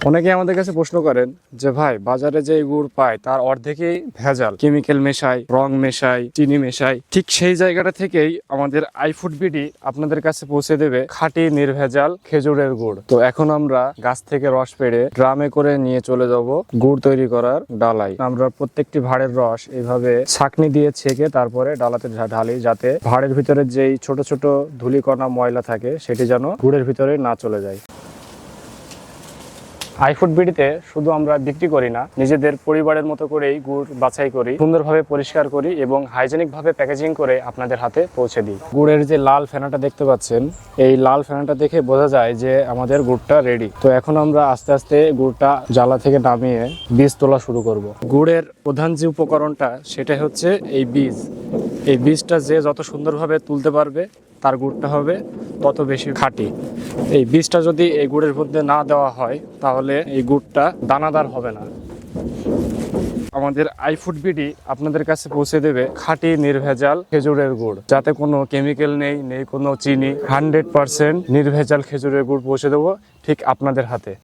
অনেকে আমাদের কাছে প্রশ্ন করেন যে ভাই বাজারে যে গুড় পায় তার অর্ধেকই ভেজাল, কেমিক্যাল মেশায়, রং মেশায়, চিনি মেশায়। ঠিক সেই জায়গাটা থেকেই আমাদের আইফুড বিডি আপনাদের কাছে পৌঁছে দেবে খাঁটি নির্ভেজাল খেজুরের গুড়। তো এখন আমরা গাছ থেকে রস পেড়ে ড্রামে করে নিয়ে চলে যাব গুড় তৈরি করার ডালায়। আমরা প্রত্যেকটি ভাঁড়ের রস এইভাবে ছাঁকনি দিয়ে ছেঁকে তারপরে ডালাতে ঢালি, যাতে ভাঁড়ের ভিতরে যেই ছোট ছোট ধূলিকণা ময়লা থাকে সেটি যেন গুড়ের ভিতরে না চলে যায়। আইফুড বিডিতে শুধু আমরা বিক্রি করি না, নিজেদের পরিবারের মতো করেই গুড় বাছাই করি, সুন্দরভাবে পরিষ্কার করি এবং হাইজেনিক ভাবে প্যাকেজিং করে আপনাদের হাতে পৌঁছে দিই। গুড়ের যে লাল ফেনাটা দেখতে পাচ্ছেন, এই লাল ফেনাটা দেখে বোঝা যায় যে আমাদের গুড়টা রেডি। তো এখন আমরা আস্তে আস্তে গুড়টা জ্বালা থেকে নামিয়ে বীজ তোলা শুরু করব। গুড়ের প্রধান যে উপকরণটা সেটা হচ্ছে এই বীজ। এই বীজটা যে যত সুন্দরভাবে তুলতে পারবে তার গুড়টা হবে তত বেশি খাঁটি। এই বীজটা যদি এই গুড়ের মধ্যে না দেওয়া হয় তাহলে এই গুড়টা দানাদার হবে না। আমাদের আইফুড বিডি আপনাদের কাছে পৌঁছে দেবে খাঁটি নির্ভেজাল খেজুরের গুড়, যাতে কোনো কেমিক্যাল নেই কোনো চিনি, 100% নির্ভেজাল খেজুরের গুড় পৌঁছে দেবো ঠিক আপনাদের হাতে।